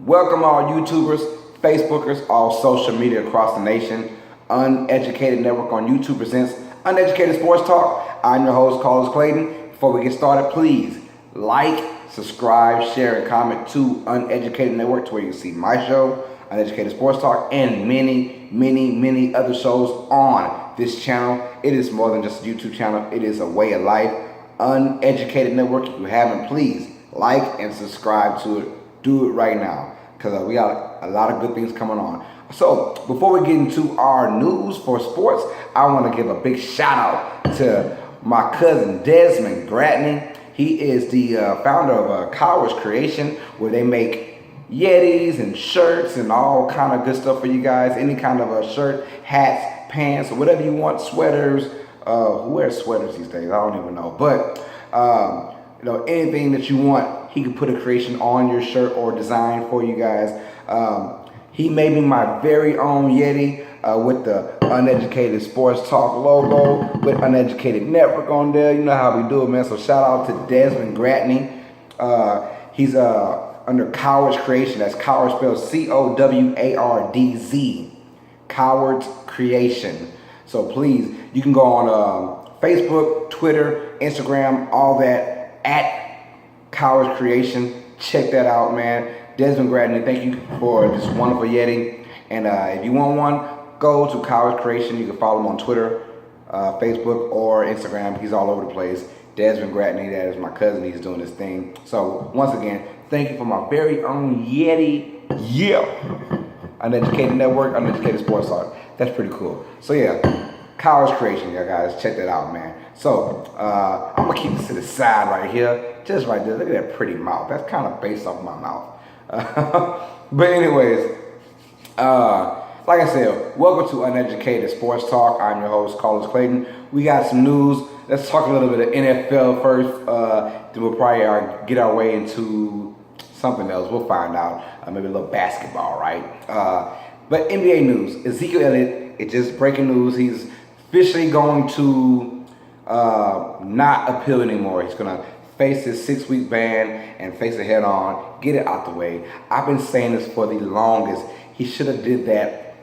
Welcome all YouTubers, Facebookers, all social media across the nation. Uneducated Network on YouTube presents Uneducated Sports Talk. I'm your host, Carlos Clayton. Before we get started, please like, subscribe, share, and comment to Uneducated Network to where you can see my show, Uneducated Sports Talk, and many other shows on this channel. It is more than just a YouTube channel. It is a way of life. Uneducated Network, if you haven't, please like and subscribe to it. Do it right now, because we got a lot of good things coming on. So before we get into our news for sports, I want to give a big shout out to my cousin Desmond Gratney. He is the founder of Coward's Creation, where they make Yetis and shirts and all kind of good stuff for you guys. Any kind of a shirt, hats, pants, or whatever you want, sweaters. Who wears sweaters these days? I don't even know. But anything that you want, he can put a creation on your shirt or design for you guys. He made me my very own Yeti with the Uneducated Sports Talk logo, with Uneducated Network on there. You know how we do it, man. So shout out to Desmond Gratney. He's under Coward's Creation. That's Coward spelled C-O-W-A-R-D-Z. Coward's Creation. So please, you can go on Facebook, Twitter, Instagram, all that at Coward's Creation. Check that out, man. Desmond Gratney, thank you for this wonderful Yeti. And if you want one, go to Coward's Creation. You can follow him on Twitter, Facebook, or Instagram. He's all over the place. Desmond Gratney, that is my cousin. He's doing this thing. So once again, thank you for my very own Yeti. Yeah. Uneducated Network, Uneducated Sports Talk. That's pretty cool. So yeah, Coward's Creation, yeah, guys. Check that out, man. So I'm going to keep this to the side right here. Just right there. Look at that pretty mouth. That's kind of based off my mouth. But anyways, like I said, welcome to Uneducated Sports Talk. I'm your host, Carlos Clayton. We got some news. Let's talk a little bit of NFL first. Then we'll probably get our way into something else. We'll find out. Maybe a little basketball, right? But NBA news. Ezekiel Elliott, it's just breaking news. He's officially going to not appeal anymore. He's going to face his 6-week ban and face it head on, get it out the way. I've been saying this for the longest. He should have did that,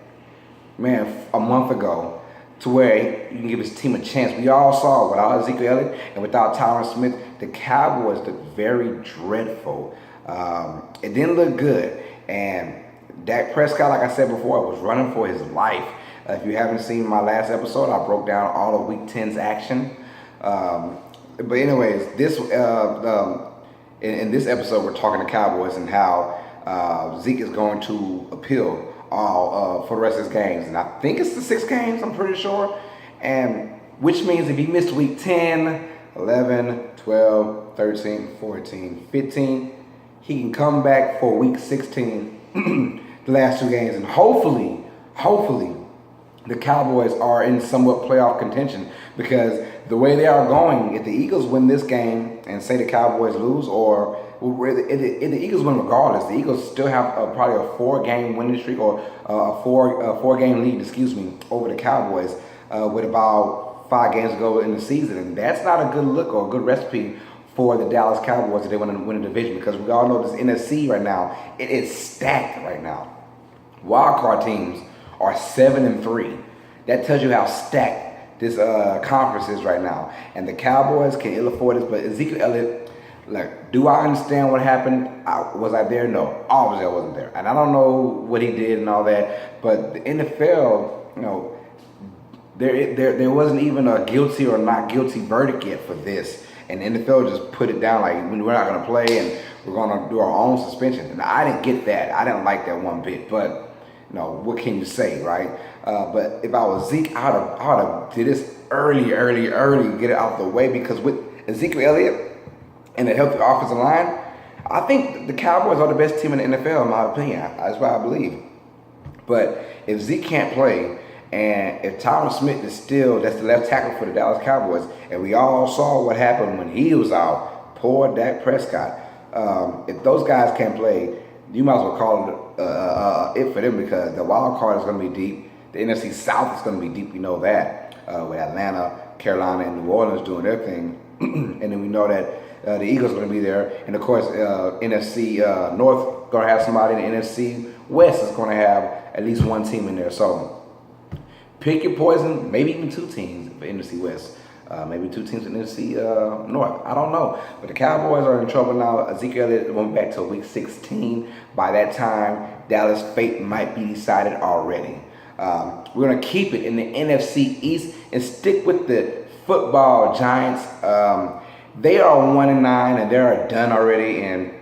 man, a month ago, to where you can give his team a chance. We all saw without Ezekiel Elliott and without Tyron Smith, the Cowboys looked very dreadful. It didn't look good. And Dak Prescott, like I said before, was running for his life. If you haven't seen my last episode, I broke down all of Week 10's action. But anyways, in this episode, we're talking to Cowboys and how Zeke is going to appeal for the rest of his games. And I think it's the 6 games, I'm pretty sure. And which means if he missed Week 10, 11, 12, 13, 14, 15, he can come back for Week 16, the last 2 games. And hopefully, the Cowboys are in somewhat playoff contention, because the way they are going, if the Eagles win this game and say the Cowboys lose, or if the Eagles win regardless, the Eagles still have probably a 4-game winning streak, or a 4-game lead, over the Cowboys with about 5 games to go in the season. And that's not a good look or a good recipe for the Dallas Cowboys if they want to win a division, because we all know this NFC right now, it is stacked right now. Wild card teams are 7-3. That tells you how stacked this conference is right now. And the Cowboys can ill afford this. But Ezekiel Elliott, do I understand what happened? Was I there? No. Obviously I wasn't there. And I don't know what he did and all that. But the NFL, there wasn't even a guilty or not guilty verdict yet for this. And the NFL just put it down like, we're not going to play and we're going to do our own suspension. And I didn't get that. I didn't like that one bit. But what can you say, right? But if I was Zeke, I would have did this early, get it out the way, because with Ezekiel Elliott and a healthy offensive line, I think the Cowboys are the best team in the NFL, in my opinion. That's what I believe. But if Zeke can't play, and if Tyron Smith is still, that's the left tackle for the Dallas Cowboys, and we all saw what happened when he was out, poor Dak Prescott. If those guys can't play, you might as well call it for them, because the wild card is going to be deep. The NFC South is going to be deep. We know that, with Atlanta, Carolina, and New Orleans doing their thing. And then we know that the Eagles are going to be there. And, of course, NFC North going to have somebody in the NFC West that's going to have at least one team in there. So pick your poison, maybe even two teams for NFC West. Maybe two teams in NFC North. I don't know. But the Cowboys are in trouble now. Ezekiel Elliott went back to week 16. By that time, Dallas' fate might be decided already. We're going to keep it in the NFC East and stick with the football Giants. They are 1-9 and they're done already. And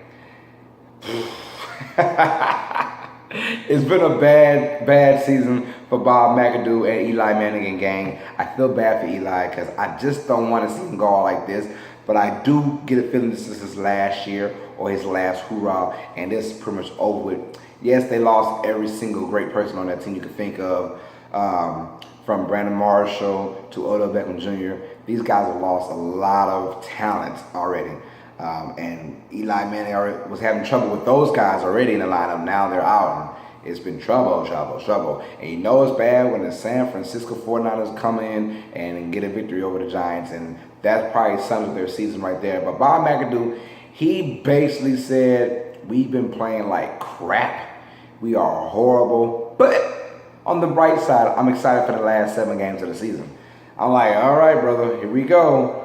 it's been a bad season for Bob Mcadoo and Eli Manning and gang. I feel bad for Eli because I just don't want to see him go all like this. But I do get a feeling this is his last year or his last hoorah, and this is pretty much over with. Yes, they lost every single great person on that team you could think of, from Brandon Marshall to Odell Beckham Jr. These guys have lost a lot of talent already. And Eli Manning was having trouble with those guys already in the lineup. Now they're out. And it's been trouble. And you know it's bad when the San Francisco 49ers come in and get a victory over the Giants. And that's probably sums up their season right there. But Bob McAdoo, he basically said, we've been playing like crap. We are horrible. But on the bright side, I'm excited for the last 7 games of the season. I'm like, all right, brother, here we go.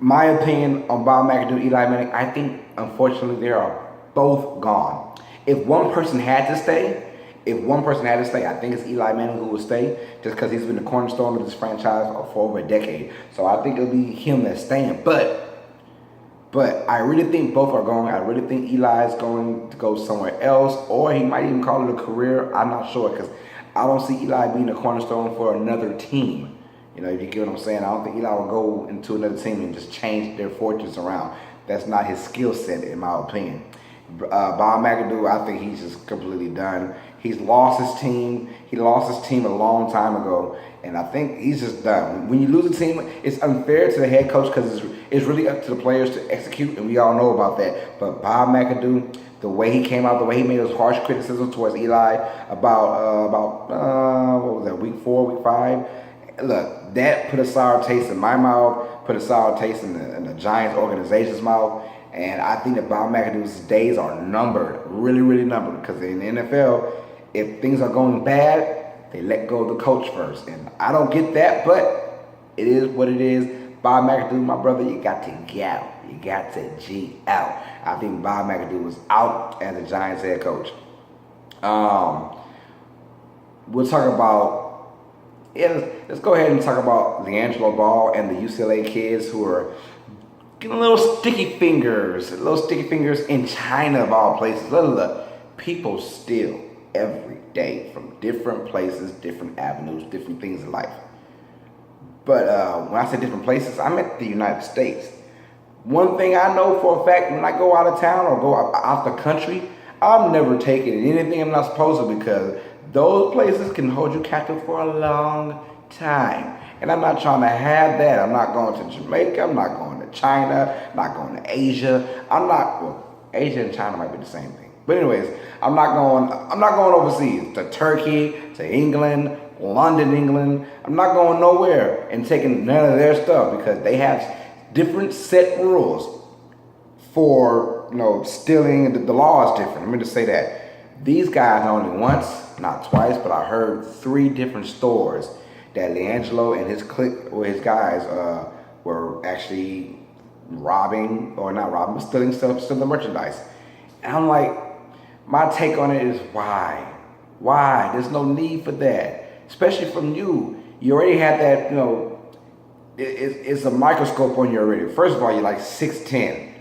My opinion on Bob McAdoo, Eli Manning, I think, unfortunately, they are both gone. If one person had to stay, I think it's Eli Manning who will stay, just because he's been the cornerstone of this franchise for over a decade. So I think it'll be him that's staying. But I really think both are going. I really think Eli's going to go somewhere else, or he might even call it a career. I'm not sure, because I don't see Eli being a cornerstone for another team. You know, if you get what I'm saying, I don't think Eli will go into another team and just change their fortunes around. That's not his skill set, in my opinion. Bob McAdoo, I think he's just completely done. He's lost his team. He lost his team a long time ago, and I think he's just done. When you lose a team, it's unfair to the head coach because it's really up to the players to execute, and we all know about that. But Bob McAdoo, the way he came out, the way he made those harsh criticisms towards Eli about what was that, week 4, week 5. Look, that put a sour taste in my mouth, put a sour taste in the Giants organization's mouth, and I think that Bob McAdoo's days are numbered, really, really numbered, because in the NFL, if things are going bad, they let go of the coach first, and I don't get that, but it is what it is. Bob McAdoo, my brother, you got to get out. You got to G out. I think Bob McAdoo was out as the Giants head coach. We'll talk about let's go ahead and talk about Liangelo Ball and the UCLA kids who are getting little sticky fingers in China of all places. Look, people steal every day from different places, different avenues, different things in life. But when I say different places, I meant the United States. One thing I know for a fact, when I go out of town or go out the country, I'm never taking anything I'm not supposed to, because those places can hold you captive for a long time. And I'm not trying to have that. I'm not going to Jamaica. I'm not going to China. I'm not going to Asia. Asia and China might be the same thing. But anyways, I'm not going overseas to Turkey, to England, London, England. I'm not going nowhere and taking none of their stuff, because they have different set rules for, stealing. The law is different. Let me just say that. These guys, not only once, not twice, but I heard 3 different stores that Liangelo and his clique or his guys were actually robbing, or not robbing, but stealing stuff, stealing merchandise. And I'm like, my take on it is why? Why? There's no need for that, especially from you. You already have that, it's a microscope on you already. First of all, you're like 6'10",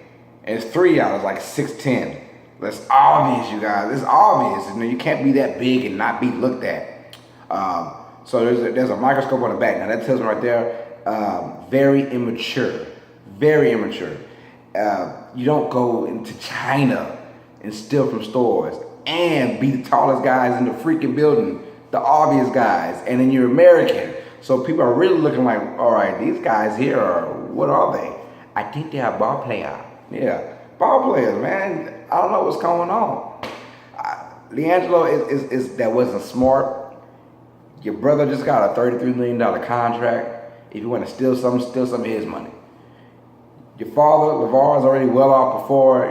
and it's 3 hours, like 6'10". That's obvious, you guys. It's obvious. You can't be that big and not be looked at. So there's a microscope on the back. Now that tells me right there, very immature. Very immature. You don't go into China and steal from stores and be the tallest guys in the freaking building, the obvious guys, and then you're American. So people are really looking like, all right, these guys here what are they? I think they are ball players. Yeah, ball players, man. I don't know what's going on. Liangelo is that wasn't smart. Your brother just got a $33 million contract. If you want to steal some of his money. Your father, LeVar, is already well off before,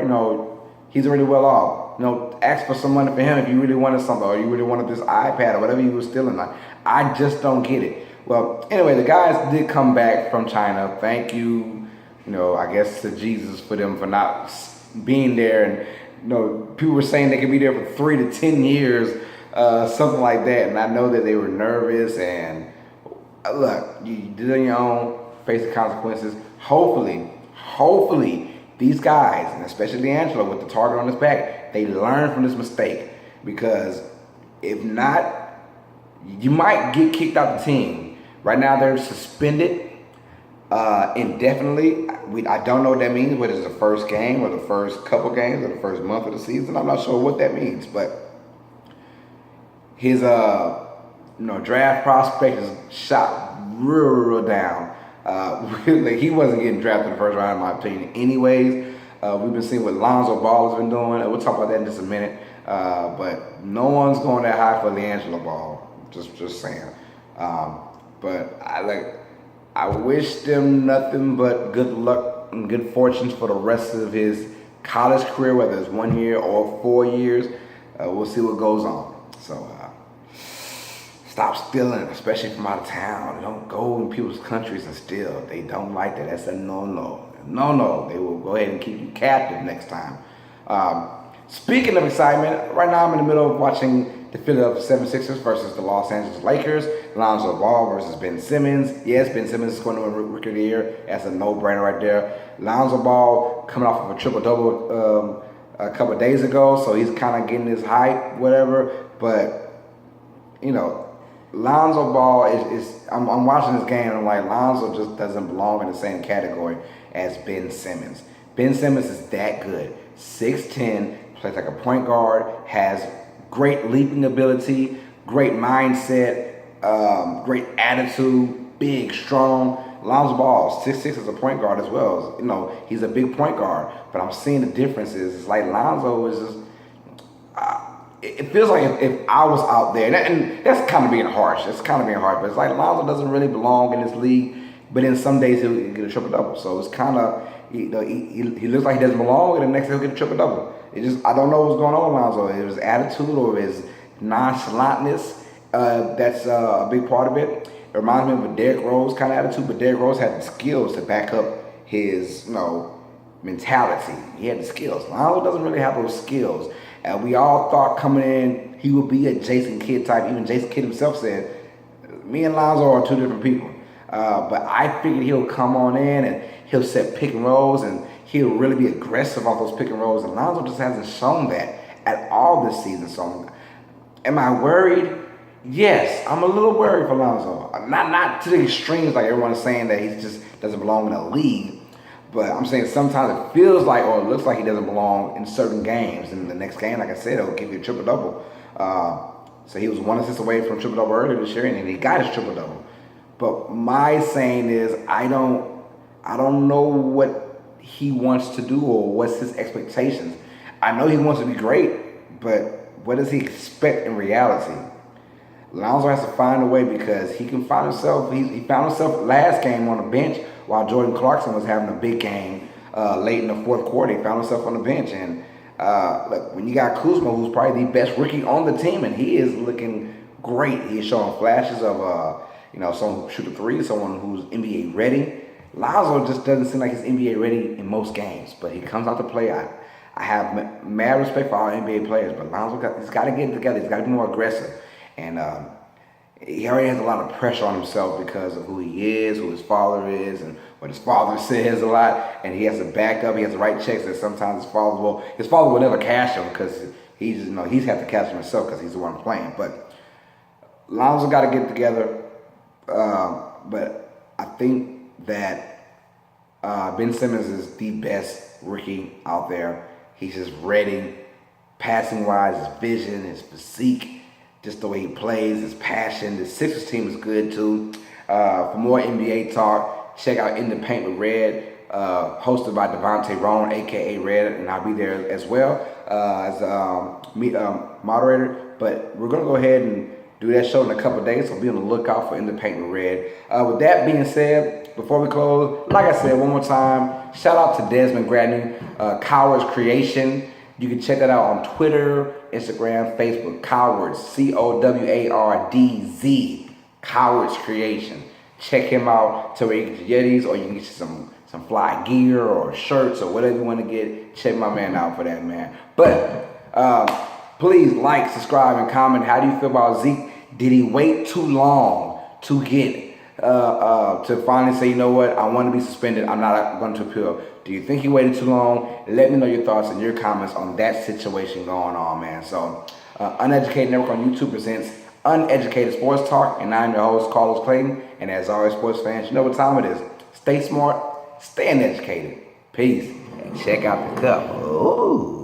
he's already well off. ask for some money for him if you really wanted something, or you really wanted this iPad or whatever you were stealing. Like, I just don't get it. Well, anyway, the guys did come back from China. Thank you, I guess to Jesus for them for not being there. And people were saying they could be there for 3 to 10 years, something like that. And I know that they were nervous. And look, you did it on your own, face the consequences. Hopefully, these guys, and especially Liangelo with the target on his back, they learn from this mistake. Because if not, you might get kicked out the team. Right now they're suspended indefinitely. I don't know what that means, whether it's the first game or the first couple games or the first month of the season. I'm not sure what that means, but his draft prospect is shot real down. He wasn't getting drafted in the first round, in my opinion. Anyways, we've been seeing what Liangelo Ball has been doing. We'll talk about that in just a minute. But no one's going that high for Liangelo Ball. Just saying. But I wish them nothing but good luck and good fortunes for the rest of his college career, whether it's 1 year or 4 years. We'll see what goes on. So stop stealing, especially from out of town. Don't go in people's countries and steal. They don't like that. That's a no. They will go ahead and keep you captive next time. Speaking of excitement, right now I'm in the middle of watching the Philadelphia 76ers versus the Los Angeles Lakers. Liangelo Ball versus Ben Simmons. Yes, Ben Simmons is going to win Rookie of the Year. That's a no-brainer right there. Liangelo Ball coming off of a triple-double a couple of days ago, so he's kind of getting his hype, whatever. But, Liangelo Ball I'm watching this game and I'm like, Liangelo just doesn't belong in the same category as Ben Simmons. Ben Simmons is that good. 6'10", plays like a point guard, has great leaping ability, great mindset, great attitude, big, strong. Liangelo Ball, 6'6" as a point guard as well. He's a big point guard, but I'm seeing the differences. It's like Liangelo is just, it feels like if I was out there, and that's kind of being harsh. It's kind of being harsh, but it's like Liangelo doesn't really belong in this league, but then some days he'll get a triple-double. So it's kind of, he looks like he doesn't belong, and the next day he'll get a triple-double. I don't know what's going on with Liangelo. His attitude or his nonchalantness, that's a big part of it. It reminds me of a Derrick Rose kind of attitude, but Derrick Rose had the skills to back up his, mentality. He had the skills. Liangelo doesn't really have those skills. And we all thought coming in, he would be a Jason Kidd type. Even Jason Kidd himself said, me and Liangelo are two different people. But I figured he'll come on in and he'll set pick and rolls and he'll really be aggressive off those pick and rolls. And Liangelo just hasn't shown that at all this season. So am I worried? Yes, I'm a little worried for Liangelo. Not to the extremes like everyone's saying that he just doesn't belong in a league. But I'm saying sometimes it feels like, or it looks like he doesn't belong in certain games. And the next game, like I said, it'll give you a triple-double. So he was 1 assist away from triple-double earlier this year, and he got his triple-double. But my saying is, I don't know what he wants to do or what's his expectations. I know he wants to be great, but what does he expect in reality? Liangelo has to find a way because he can find himself, he found himself last game on the bench while Jordan Clarkson was having a big game late in the fourth quarter. He found himself on the bench. And look, when you got Kuzma, who's probably the best rookie on the team, and he is looking great. He's showing flashes of, someone who shoot a three, someone who's NBA ready. Liangelo just doesn't seem like he's NBA ready in most games, but he comes out to play. I have mad respect for all NBA players, but Liangelo he's got to get it together. He's got to be more aggressive. And he already has a lot of pressure on himself because of who he is, who his father is, and what his father says a lot. And he has to back up. He has to write checks that sometimes his father will never cash him because he's had to cash him himself because he's the one playing. But Liangelo got to get together. But I think that Ben Simmons is the best rookie out there. He's just ready, passing-wise, his vision, his physique, just the way he plays, his passion. The Sixers team is good too. For more NBA talk, check out In the Paint with Red, hosted by Devontae Roan, a.k.a. Red, and I'll be there as well as moderator. But we're going to go ahead and do that show in a couple of days, so be on the lookout for In the Paint with Red. With that being said, before we close, like I said one more time, shout out to Desmond Gradney, Cowards Creation. You can check that out on Twitter, Instagram, Facebook. Cowards, COWARDZ, Cowards Creation. Check him out to where you get your Yetis, or you can get you some fly gear or shirts or whatever you want to get. Check my man out for that, man. But please like, subscribe, and comment. How do you feel about Zeke? Did he wait too long to get to finally say, you know what, I want to be suspended, I'm not going to appeal? Do you think he waited too long? Let me know your thoughts and your comments on that situation going on, man. So, Uneducated Network on YouTube presents Uneducated Sports Talk, and I'm your host, Carlos Clayton. And as always, sports fans, you know what time it is. Stay smart, stay uneducated. Peace, and check out the cup. Ooh.